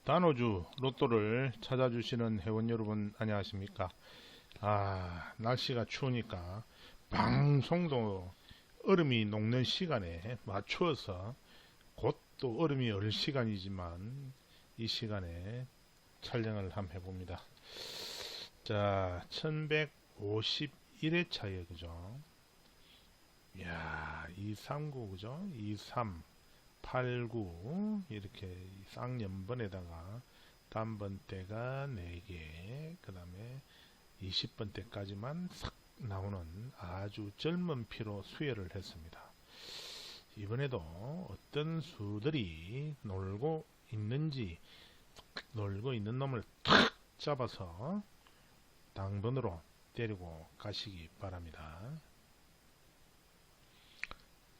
단오주 로또를 찾아주시는 회원 여러분 안녕하십니까. 날씨가 추우니까 방송도 얼음이 녹는 시간에 맞추어서 곧 또 얼음이 얼 시간이지만 이 시간에 촬영을 한번 해봅니다. 자, 1151회차에 그죠? 이야, 239 그죠? 23 89 이렇게 쌍연번에다가 단번대가 4개, 그 다음에 20번대까지만 싹 나오는 아주 젊은 피로 수혈을 했습니다. 이번에도 어떤 수들이 놀고 있는지, 놀고 있는 놈을 탁 잡아서 당번으로 데리고 가시기 바랍니다.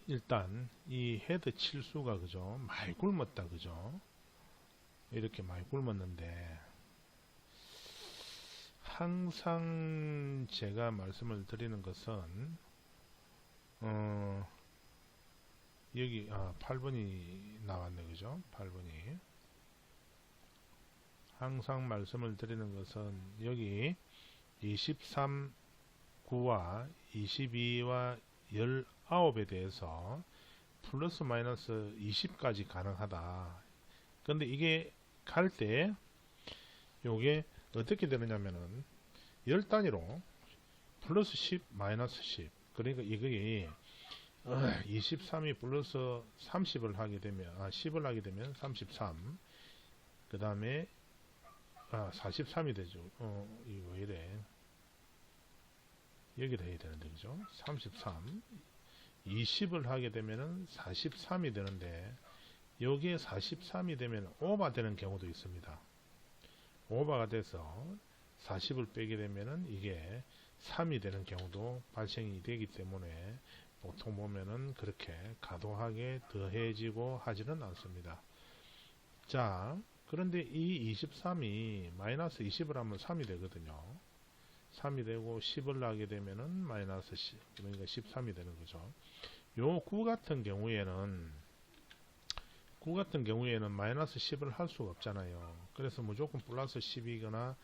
일단 이 헤드 칠수가 그죠, 많이 굶었다 그죠, 이렇게 많이 굶었는데 항상 제가 말씀을 드리는 것은 여기 8번이 나왔네 그죠. 8번이 항상 말씀을 드리는 것은 여기 23 9와 22와 19에 대해서 플러스 마이너스 20까지 가능하다. 근데 이게 갈 때 요게 어떻게 되느냐면은 10단위로 플러스 10 마이너스 10, 그러니까 이게 23이 플러스 30을 하게 되면 10을 하게 되면 33, 그 다음에 43이 되죠. 이거 왜 이래, 여기다 해야 되는데 그죠. 33 20을 하게 되면은 43이 되는데 여기에 43이 되면 오버 되는 경우도 있습니다. 오버가 돼서 40을 빼게 되면은 이게 3이 되는 경우도 발생이 되기 때문에 보통 보면은 그렇게 과도하게 더해지고 하지는 않습니다. 자, 그런데 이 23이 마이너스 20을 하면 3이 되거든요. 3이 되고 10을 하게 되면은 마이너스 10, 그러니까 13이 되는 거죠. 요 9 같은 경우에는 마이너스 10을 할 수가 없잖아요. 그래서 무조건 플러스 10이거나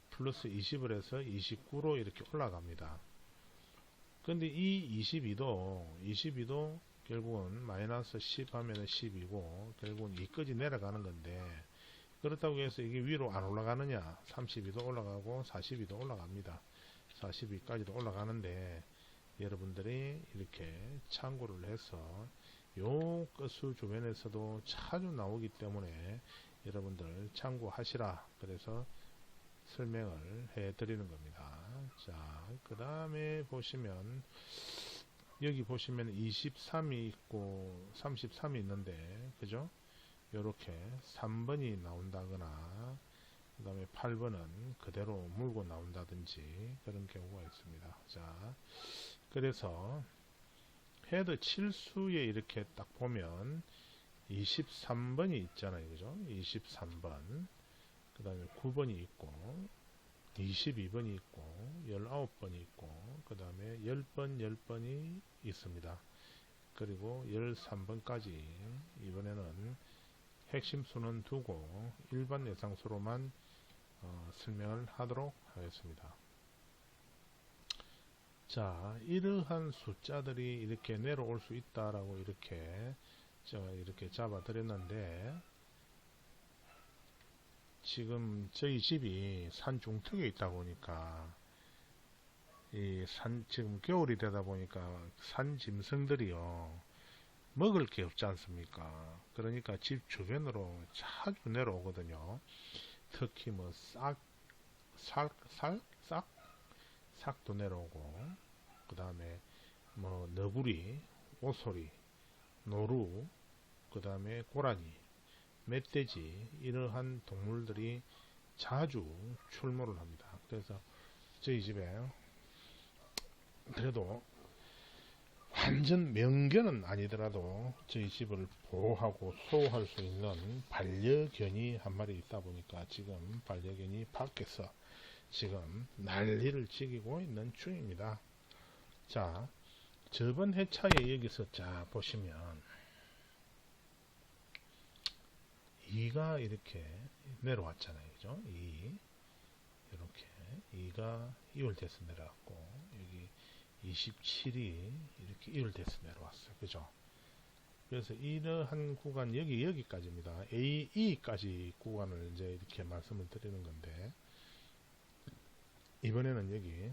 플러스 20을 해서 29로 이렇게 올라갑니다. 근데 이 22도 결국은 마이너스 10 하면은 10이고 결국은 2까지 내려가는 건데, 그렇다고 해서 이게 위로 안 올라가느냐, 32도 올라가고 42도 올라갑니다. 42까지도 올라가는데 여러분들이 이렇게 참고를 해서 요 끝수 주변에서도 자주 나오기 때문에 여러분들 참고하시라, 그래서 설명을 해 드리는 겁니다. 자, 그 다음에 보시면 여기 보시면 23이 있고 33이 있는데 그죠, 요렇게 3번이 나온다거나 그 다음에 8번은 그대로 물고 나온다든지 그런 경우가 있습니다. 자, 그래서 헤드 칠수에 이렇게 딱 보면 23번이 있잖아요 그죠. 23번, 그 다음에 9번이 있고 22번이 있고 19번이 있고 그 다음에 10번이 있습니다. 그리고 13번까지 이번에는 핵심 수는 두고 일반 예상수로만 설명을 하도록 하겠습니다. 자, 이러한 숫자들이 이렇게 내려올 수 있다라고 이렇게 제가 이렇게 잡아 드렸는데, 지금 저희 집이 산 중턱에 있다 보니까 지금 겨울이 되다 보니까 산 짐승들이요 먹을 게 없지 않습니까. 그러니까 집 주변으로 자주 내려오거든요. 특히 뭐 싹도 내려오고, 그 다음에 뭐 너구리, 오소리, 노루, 그 다음에 고라니, 멧돼지, 이러한 동물들이 자주 출몰을 합니다. 그래서 저희 집에 그래도 완전 명견은 아니더라도 저희 집을 보호하고 수호할 수 있는 반려견이 한 마리 있다 보니까 지금 반려견이 밖에서 지금 난리를 지기고 있는 중입니다. 자, 저번 회차에 여기서 자 보시면 2가 이렇게 내려왔잖아요. 그죠? 2 이렇게 2가 이월돼서 내려왔고 여기 27이 이렇게 이월돼서 내려왔어요. 그죠? 그래서 이러한 구간 여기까지입니다. A, E까지 구간을 이제 이렇게 말씀을 드리는 건데 이번에는 여기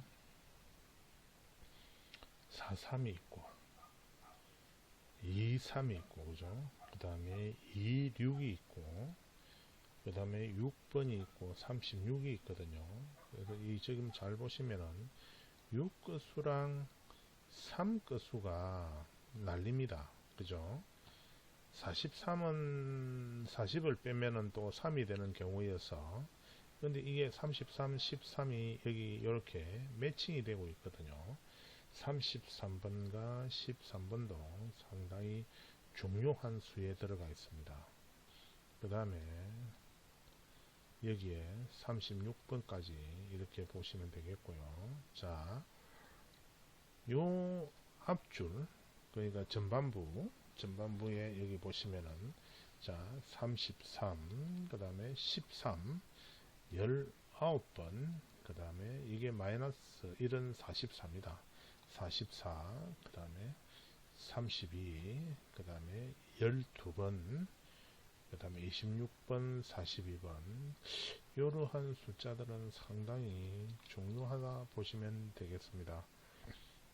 4, 3이 있고 2, 3이 있고 그죠? 그 다음에 2, 6이 있고 그 다음에 6번이 있고 36이 있거든요. 그래서 이 지금 잘 보시면은 6끝수랑 3끝수가 날립니다. 그죠? 43은 40을 빼면은 또 3이 되는 경우여서 근데 이게 33, 13이 여기 이렇게 매칭이 되고 있거든요. 33번과 13번도 상당히 중요한 수에 들어가 있습니다. 그 다음에 여기에 36번까지 이렇게 보시면 되겠고요. 자, 요 앞줄 그러니까 전반부에 여기 보시면은 자 33, 그 다음에 13, 19번, 그 다음에 이게 마이너스 1은 44입니다. 44, 그 다음에 32, 그 다음에 12번, 그 다음에 26번, 42번 이러한 숫자들은 상당히 중요하다 보시면 되겠습니다.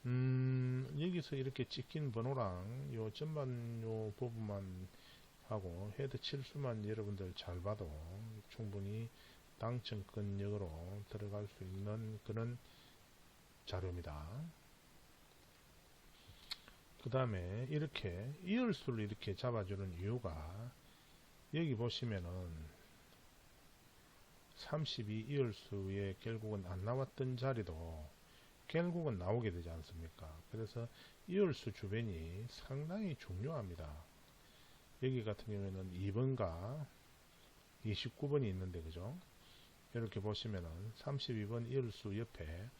여기서 이렇게 찍힌 번호랑 요 전반 요 부분만 하고 헤드 칠수만 여러분들 잘 봐도 충분히 당첨권역으로 들어갈 수 있는 그런 자료입니다. 그 다음에 이렇게 이을수를 이렇게 잡아주는 이유가 여기 보시면은 32 이을수에 결국은 안 나왔던 자리도 결국은 나오게 되지 않습니까? 그래서 이을수 주변이 상당히 중요합니다. 여기 같은 경우에는 2번과 29번이 있는데 그죠? 이렇게 보시면은 32번 이을수 옆에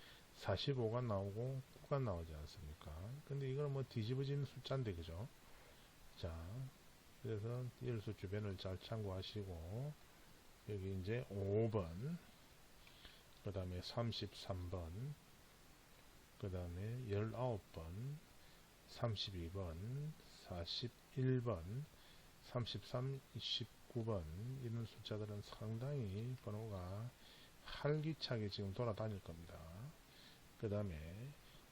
45가 나오고 9가 나오지 않습니까? 근데 이건 뭐 뒤집어진 숫자인데 그죠? 자, 그래서 이을수 주변을 잘 참고하시고 여기 이제 5번, 그 다음에 33번, 그 다음에 19번, 32번, 41번, 33, 29번 이런 숫자들은 상당히 번호가 활기차게 지금 돌아다닐 겁니다. 그 다음에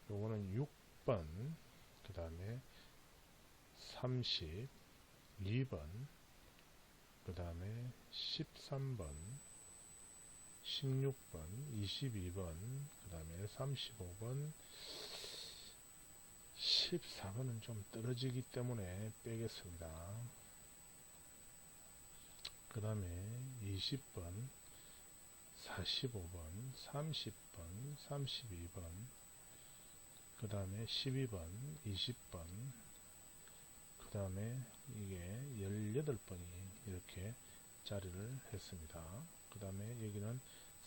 요거는 6번, 그 다음에 32번, 그 다음에 13번, 16번, 22번, 그 다음에 35번, 14번은 좀 떨어지기 때문에 빼겠습니다. 그 다음에 20번, 45번, 30번, 32번, 그 다음에 12번, 20번, 그 다음에 이게 18번이 이렇게 자리를 했습니다. 그 다음에 여기는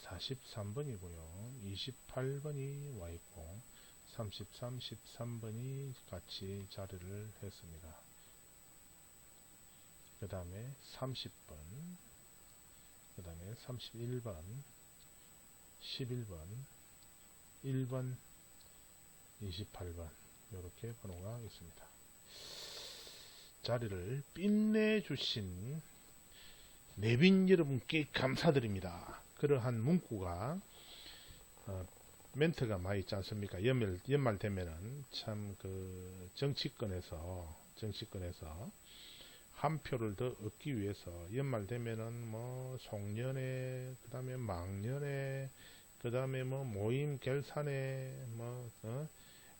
43번이고요. 28번이 와 있고 33, 13번이 같이 자리를 했습니다. 그 다음에 30번, 그 다음에 31번, 11번, 1번, 28번 이렇게 번호가 있습니다. 자리를 빛내주신 내빈 여러분께 감사드립니다. 그러한 문구가 멘트가 많이 있지 않습니까? 연말 되면은 참 그 정치권에서 한 표를 더 얻기 위해서 연말 되면은 뭐 송년회, 그 다음에 망년회, 그 다음에 뭐 모임 결산회,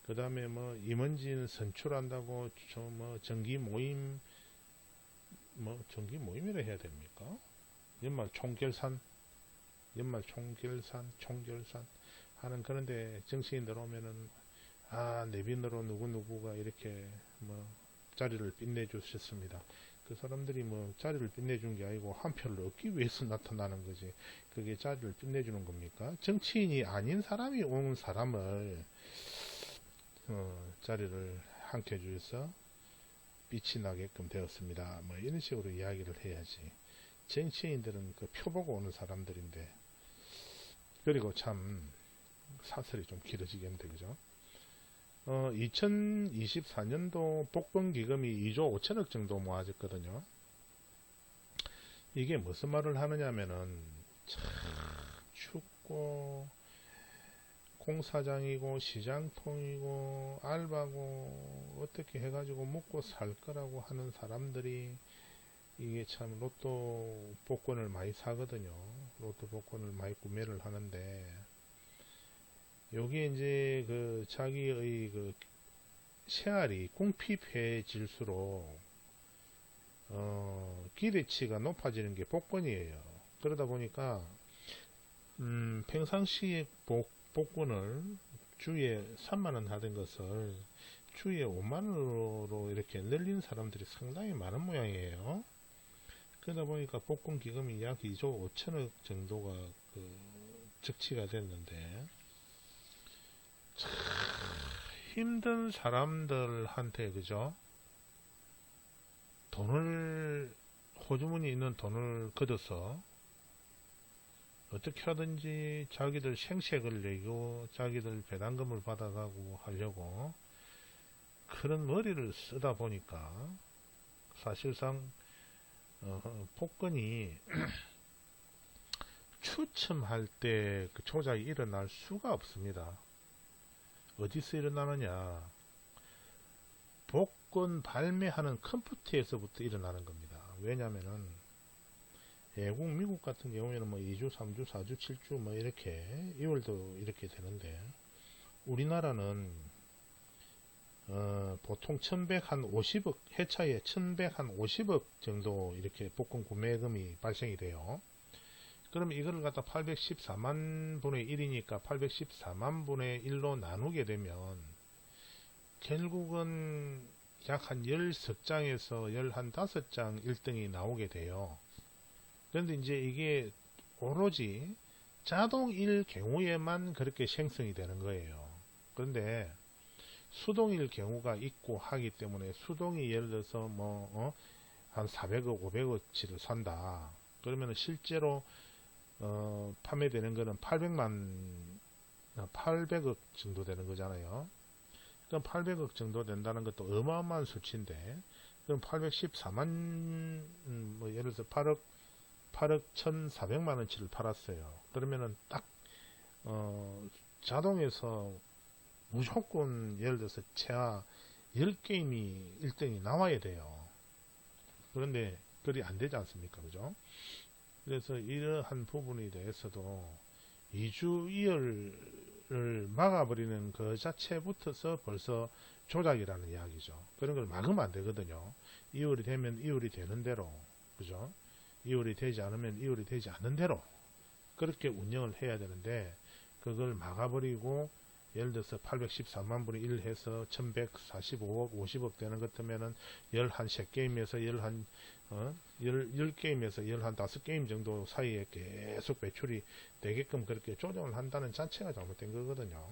그 다음에 뭐 임원진 선출한다고 뭐 정기 모임이라 해야 됩니까? 연말 총결산 하는 그런데 정치인들 오면은 내빈으로 누구누구가 이렇게 뭐 자리를 빛내주셨습니다. 그 사람들이 뭐 자리를 빛내준 게 아니고 한 표를 얻기 위해서 나타나는 거지. 그게 자리를 빛내주는 겁니까? 정치인이 아닌 사람이 온 사람을 자리를 한 켜 주셔서 빛이 나게끔 되었습니다. 뭐 이런 식으로 이야기를 해야지. 정치인들은 그 표 보고 오는 사람들인데, 그리고 참 사설이 좀 길어지겠는데, 그죠? 2024년도 복권기금이 2조 5천억 정도 모아졌거든요. 이게 무슨 말을 하느냐면은, 참 춥고 공사장이고 시장통이고 알바고 어떻게 해가지고 먹고 살 거라고 하는 사람들이 이게 참 로또 복권을 많이 사거든요. 로또 복권을 많이 구매를 하는데, 여기에 이제 그 자기의 그 शे알이 궁핍해질수록 기대치가 높아지는 게 복권이에요. 그러다 보니까 평상시에 복권을 주에 3만원 하던 것을 주에 5만원으로 이렇게 늘린 사람들이 상당히 많은 모양이에요. 그러다 보니까 복권 기금이 약 2조 5천억 정도가 적치가 됐는데, 참 힘든 사람들한테, 그죠? 돈을, 호주머니 있는 돈을 걷어서 어떻게 하든지 자기들 생색을 내고 자기들 배당금을 받아가고 하려고 그런 머리를 쓰다 보니까 사실상 복권이 추첨할 때 그 조작이 일어날 수가 없습니다. 어디서 일어나느냐? 복권 발매하는 컴퓨터에서부터 일어나는 겁니다. 왜냐면은 외국 미국 같은 경우에는 뭐 2주, 3주, 4주, 7주 뭐 이렇게 2월도 이렇게 되는데, 우리나라는 보통 1150억, 해차에 1150억 정도 이렇게 복권 구매금이 발생이 돼요. 그럼 이거를 갖다 814만 분의 1이니까 814만 분의 1로 나누게 되면 결국은 약 한 10석장에서 15장 1등이 나오게 돼요. 그런데 이제 이게 오로지 자동일 경우에만 그렇게 생성이 되는 거예요. 그런데 수동일 경우가 있고 하기 때문에, 수동이 예를 들어서 한 400억, 500억치를 산다. 그러면 실제로 판매되는 거는 800억 정도 되는 거잖아요. 그럼 800억 정도 된다는 것도 어마어마한 수치인데, 그럼 814만, 예를 들어서 8억 1,400만원치를 팔았어요. 그러면은 딱, 자동에서 무조건 예를 들어서 최하 10게임이 1등이 나와야 돼요. 그런데 그리 안 되지 않습니까? 그죠? 그래서 이러한 부분에 대해서도 2주 이열을 막아버리는 그 자체부터서 벌써 조작이라는 이야기죠. 그런 걸 막으면 안 되거든요. 이율이 되면 이율이 되는 대로, 그죠? 이율이 되지 않으면 이율이 되지 않는 대로 그렇게 운영을 해야 되는데, 그걸 막아버리고 예를 들어서 814만 분의 1 해서 1145억 50억 되는 것 같으면은 11게임에서 10게임에서 15게임 정도 사이에 계속 배출이 되게끔 그렇게 조정을 한다는 자체가 잘못된 거거든요.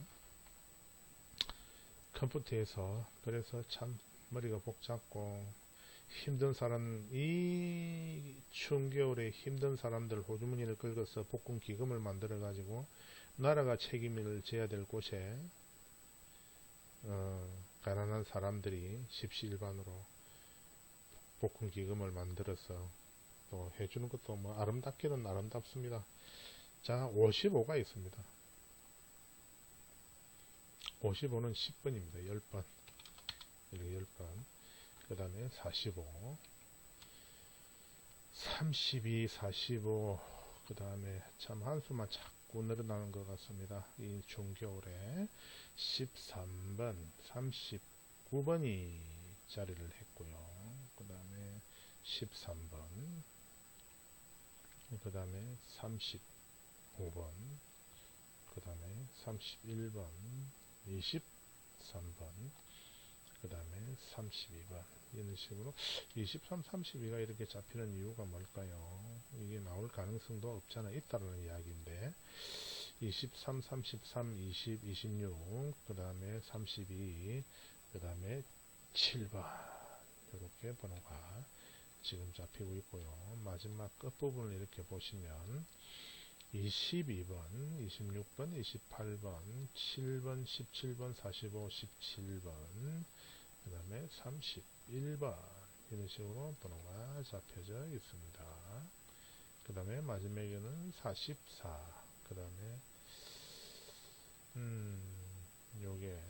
컴퓨터에서. 그래서 참 머리가 복잡고 힘든 사람, 이 추운 겨울에 힘든 사람들 호주머니를 긁어서 복권 기금을 만들어 가지고 나라가 책임을 져야 될 곳에 가난한 사람들이 십시일반으로 복권 기금을 만들어서 또 해주는 것도 뭐 아름답기는 아름답습니다. 자, 55가 있습니다. 55는 10번입니다. 10번. 이렇게 10번. 그 다음에 45, 32, 45, 그 다음에 참 한수만 자꾸 늘어나는 것 같습니다. 이 추운 겨울에 13번, 39번이 자리를 했고요. 그 다음에 13번, 그 다음에 35번, 그 다음에 31번, 23번, 그 다음에 32번. 이런 식으로 23, 32가 이렇게 잡히는 이유가 뭘까요? 이게 나올 가능성도 없잖아 있다라는 이야기인데, 23, 33, 20, 26, 그 다음에 32, 그 다음에 7번. 이렇게 번호가 지금 잡히고 있고요. 마지막 끝부분을 이렇게 보시면 22번, 26번, 28번, 7번, 17번, 45, 17번, 그 다음에 31번 이런 식으로 번호가 잡혀져 있습니다. 그 다음에 마지막에는 44, 그 다음에 요게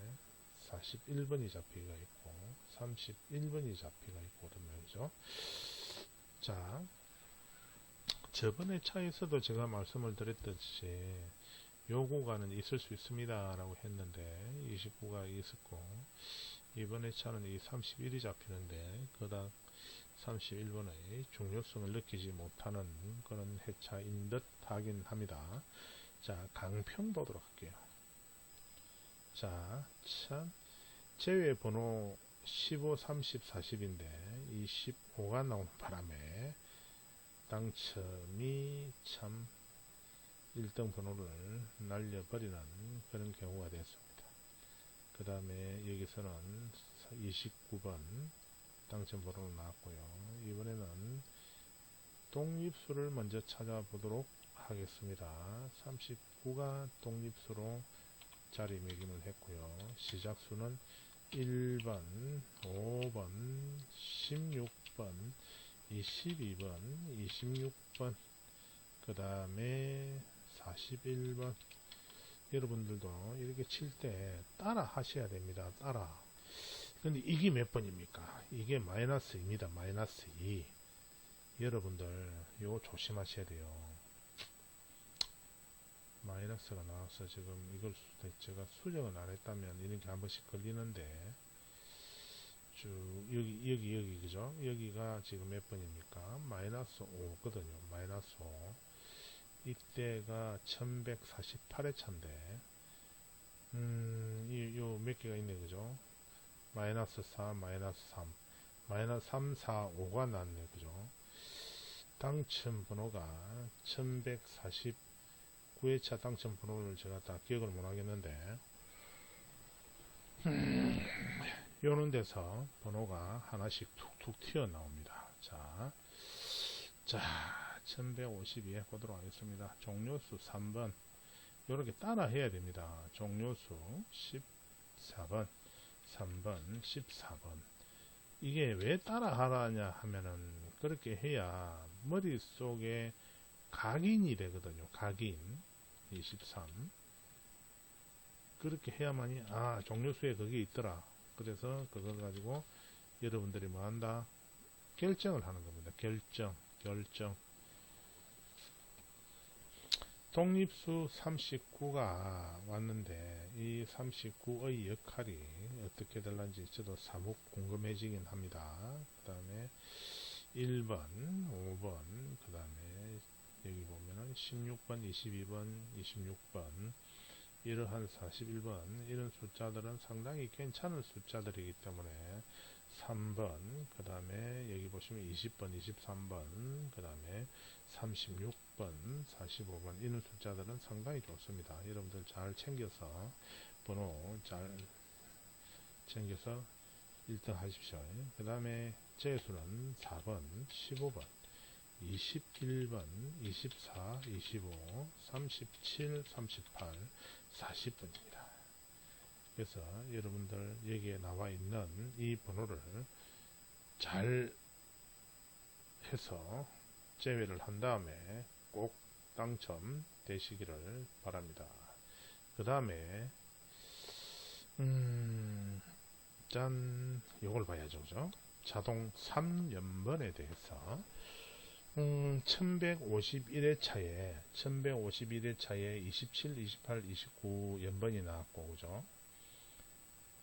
41번이 잡히가 있고 31번이 잡히가 있거든요. 그죠? 자, 저번에 차에서도 제가 말씀을 드렸듯이 요 구간은 있을 수 있습니다 라고 했는데 29가 있었고 이번에 차는 이 31이 잡히는데 그닥 31번의 중요성을 느끼지 못하는 그런 회차인 듯 하긴 합니다. 자, 강편 보도록 할게요. 자, 참 제외 번호 15, 30, 40인데 이 15가 나오는 바람에 당첨이 참 1등 번호를 날려버리는 그런 경우가 됐습니다. 그 다음에 여기서는 29번 당첨 번호로 나왔고요. 이번에는 독립수를 먼저 찾아보도록 하겠습니다. 39가 독립수로 자리매김을 했고요. 시작수는 1번, 5번, 16번, 22번, 26번, 그 다음에 41번. 여러분들도 이렇게 칠 때 따라 하셔야 됩니다. 따라. 근데 이게 몇 번입니까? 이게 마이너스입니다. 마이너스 2. 여러분들 이거 조심하셔야 돼요. 마이너스가 나와서 지금 이걸 제가 수정을 안 했다면 이런 게 한 번씩 걸리는데 쭉 여기 그죠? 여기가 지금 몇 번입니까? 마이너스 5거든요. 마이너스 5. 이때가 1148회 차인데 요 몇 개가 있네 그죠? 마이너스 4, 마이너스 3, 마이너스 3, 4, 5가 났네 그죠? 당첨 번호가 1149회차 당첨 번호를 제가 다 기억을 못 하겠는데 요런 데서 번호가 하나씩 툭툭 튀어나옵니다. 자 1152에 보도록 하겠습니다. 종료수 3번 요렇게 따라 해야 됩니다. 종료수 14번 3번 14번 이게 왜 따라 하라냐 하면은 그렇게 해야 머릿속에 각인이 되거든요. 각인 23 그렇게 해야만이 종료수에 그게 있더라. 그래서 그걸 가지고 여러분들이 뭐 한다? 결정을 하는 겁니다. 결정 독립수 39가 왔는데 이 39의 역할이 어떻게 될런지 저도 사뭇 궁금해지긴 합니다. 그 다음에 1번, 5번, 그 다음에 여기 보면은 16번, 22번, 26번 이러한 41번 이런 숫자들은 상당히 괜찮은 숫자들이기 때문에 3번 그 다음에 여기 보시면 20번 23번 그 다음에 36번 45번 이런 숫자들은 상당히 좋습니다. 여러분들 잘 챙겨서 번호 잘 챙겨서 1등 하십시오. 그 다음에 재수는 4번 15번 21번 24 25 37 38 40번입니다. 그래서 여러분들 여기에 나와 있는 이 번호를 잘 해서 제외를 한 다음에 꼭 당첨 되시기를 바랍니다. 그 다음에 짠 요걸 봐야죠. 그죠? 자동 3연번에 대해서 1151회 차에 27, 28, 29 연번이 나왔고 그죠?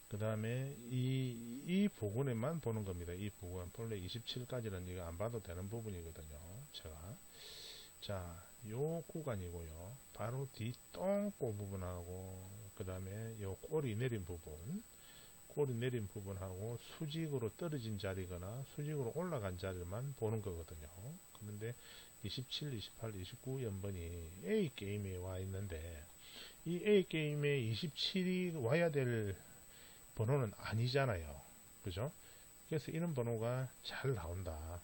그 다음에 이 부분에만 보는 겁니다. 이 부분 본래 27까지는 이거 안 봐도 되는 부분이거든요. 제가 자, 요 구간이고요. 바로 뒤 똥꼬 부분하고 그 다음에 요 꼬리 내린 부분하고 수직으로 떨어진 자리거나 수직으로 올라간 자리만 보는 거거든요. 그런데 27, 28, 29 연번이 A게임에 와 있는데 이 A게임에 27이 와야 될 번호는 아니잖아요. 그죠? 그래서 이런 번호가 잘 나온다.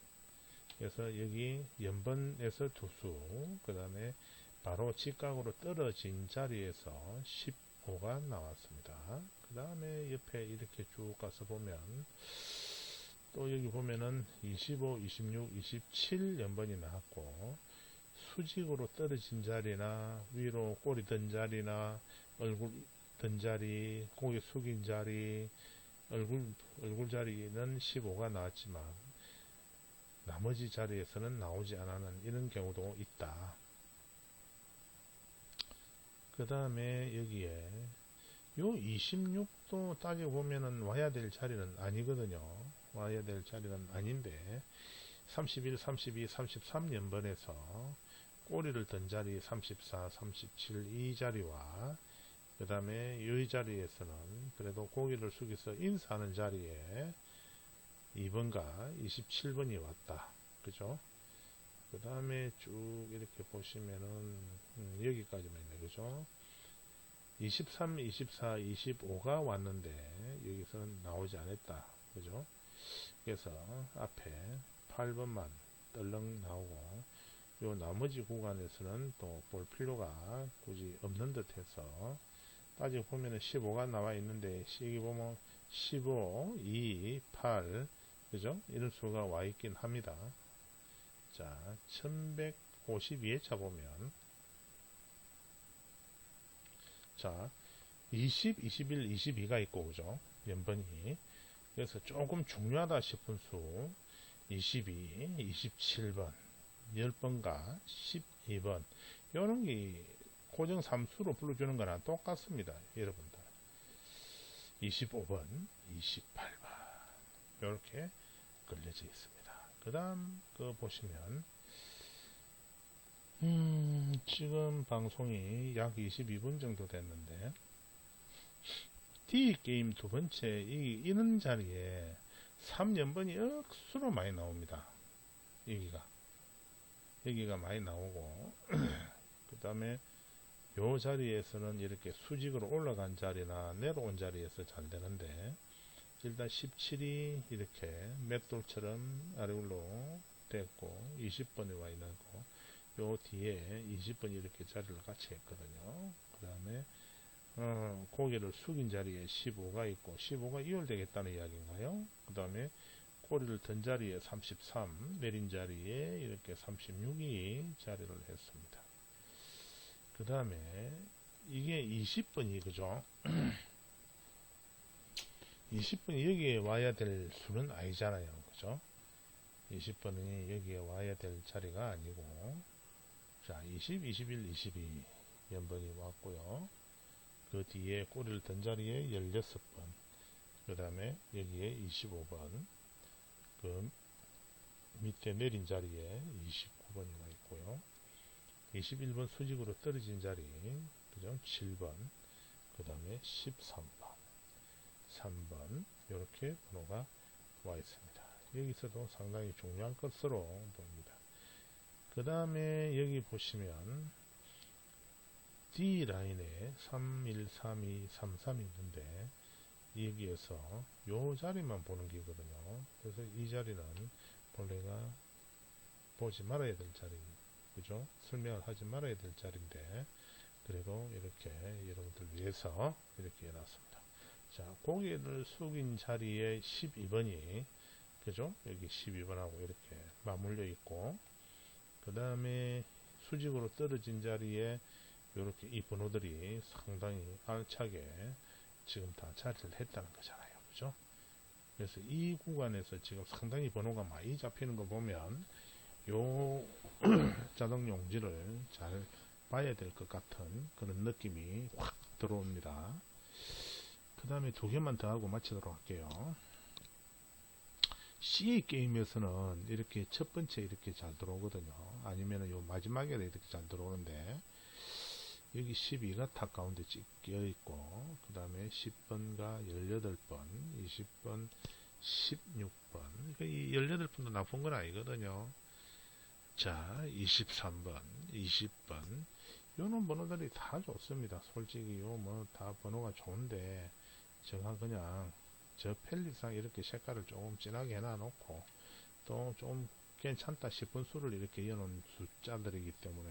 그래서 여기 연번에서 투수, 그 다음에 바로 직각으로 떨어진 자리에서 15가 나왔습니다. 그 다음에 옆에 이렇게 쭉 가서 보면 또 여기 보면은 25, 26, 27 연번이 나왔고, 수직으로 떨어진 자리나 위로 꼬리 든 자리나 얼굴 든 자리, 고개 숙인 자리, 얼굴 자리는 15가 나왔지만 나머지 자리에서는 나오지 않는 이런 경우도 있다. 그 다음에 여기에 요 26도 따지고 보면은 와야 될 자리는 아니거든요. 와야 될 자리는 아닌데 31, 32, 33 연번에서 꼬리를 든 자리 34, 37 이 자리와 그 다음에 이 자리에서는 그래도 고개를 숙여서 인사하는 자리에 2번과 27번이 왔다. 그죠? 그 다음에 쭉 이렇게 보시면은 여기까지만 있네. 그죠? 23, 24, 25가 왔는데 여기서는 나오지 않았다. 그죠? 그래서 앞에 8번만 떨렁 나오고 요 나머지 구간에서는 또 볼 필요가 굳이 없는 듯 해서 따지고 보면은 15가 나와 있는데 여기 보면 15, 2, 8 그죠? 이런 수가 와 있긴 합니다. 자, 1152회차 보면 자, 20, 21, 22가 있고 그죠? 연번이. 그래서 조금 중요하다 싶은 수 22, 27번, 10번과 12번 요런 게 고정 삼수로 불러주는 거랑 똑같습니다. 여러분들 25번, 28번 이렇게 걸려져 있습니다. 그 다음 그 보시면 지금 방송이 약 22분 정도 됐는데 D게임 두 번째 이런 자리에 3연번이 억수로 많이 나옵니다. 여기가 많이 나오고 그 다음에 요 자리에서는 이렇게 수직으로 올라간 자리나 내려온 자리에서 잘 되는데 일단 17이 이렇게 맷돌처럼 아래로 됐고 20번에 와 있는 거 요 뒤에 20번이 이렇게 자리를 같이 했거든요. 그 다음에 고개를 숙인 자리에 15가 있고 15가 이월되겠다는 이야기인가요? 그 다음에 꼬리를 든 자리에 33 내린 자리에 이렇게 36이 자리를 했습니다. 그 다음에 이게 20번이 그죠? 20번이 여기에 와야 될 수는 아니잖아요. 그죠? 20번이 여기에 와야 될 자리가 아니고 자 20, 21, 22 연번이 왔고요. 그 뒤에 꼬리를 든 자리에 16번 그 다음에 여기에 25번 그 밑에 내린 자리에 29번이 와 있고요. 21번 수직으로 떨어진 자리 그죠? 7번 그 다음에 13번 3번 이렇게 번호가 와 있습니다. 여기서도 상당히 중요한 것으로 보입니다. 그 다음에 여기 보시면 D라인에 31, 32, 33이 있는데 여기에서 요 자리만 보는 게거든요. 그래서 이 자리는 본래가 보지 말아야 될 자리 그죠? 설명을 하지 말아야 될 자리인데 그래도 이렇게 여러분들 위해서 이렇게 해놨습니다. 자, 고개를 숙인 자리에 12번이 그죠? 여기 12번하고 이렇게 맞물려 있고 그 다음에 수직으로 떨어진 자리에 이렇게 이 번호들이 상당히 알차게 지금 다 자리를 했다는 거잖아요. 그죠? 그래서 이 구간에서 지금 상당히 번호가 많이 잡히는 거 보면 요 자동 용지를 잘 봐야 될 것 같은 그런 느낌이 확 들어옵니다. 그 다음에 두 개만 더 하고 마치도록 할게요. C 게임에서는 이렇게 첫 번째 이렇게 잘 들어오거든요. 아니면 요 마지막에 이렇게 잘 들어오는데 여기 12가 탑 가운데 찍혀 있고 그 다음에 10번과 18번 20번 16번 이 18번도 나쁜 건 아니거든요. 자 23번 20번 요런 번호들이 다 좋습니다. 솔직히 요 뭐 다 번호가 좋은데 제가 그냥 저 펠릿상 이렇게 색깔을 조금 진하게 해놔 놓고 또 좀 괜찮다 싶은 수를 이렇게 이어놓은 숫자들이기 때문에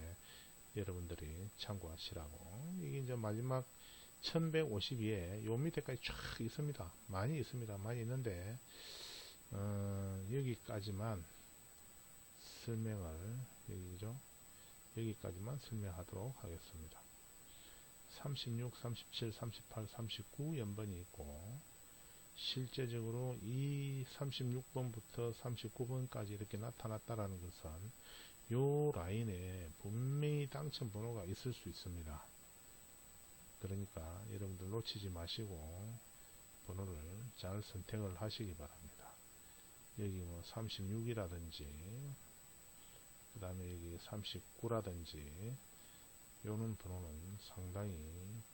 여러분들이 참고하시라고. 이게 이제 마지막 1152에 요 밑에까지 쫙 있습니다. 많이 있습니다. 많이 있는데 여기까지만 설명을 여기까지만 설명하도록 하겠습니다. 36, 37, 38, 39 연번이 있고 실제적으로 이 36번부터 39번까지 이렇게 나타났다라는 것은 요 라인에 분명히 당첨 번호가 있을 수 있습니다. 그러니까 여러분들 놓치지 마시고 번호를 잘 선택을 하시기 바랍니다. 여기 뭐 36이라든지 그 다음에 여기 39라든지 요런 번호는 상당히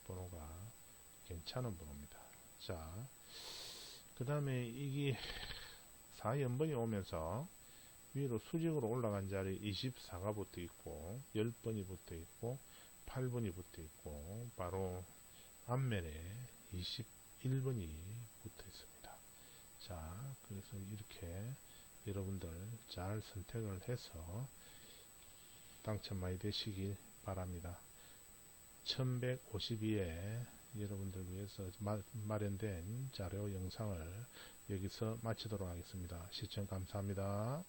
번호가 괜찮은 번호입니다. 자, 그 다음에 이게 4연번이 오면서 위로 수직으로 올라간 자리 24가 붙어 있고 10번이 붙어 있고 8번이 붙어 있고 바로 앞면에 21번이 붙어 있습니다. 자, 그래서 이렇게 여러분들 잘 선택을 해서 당첨 많이 되시길 바랍니다. 1152에 여러분들 위해서 마련된 자료 영상을 여기서 마치도록 하겠습니다. 시청 감사합니다.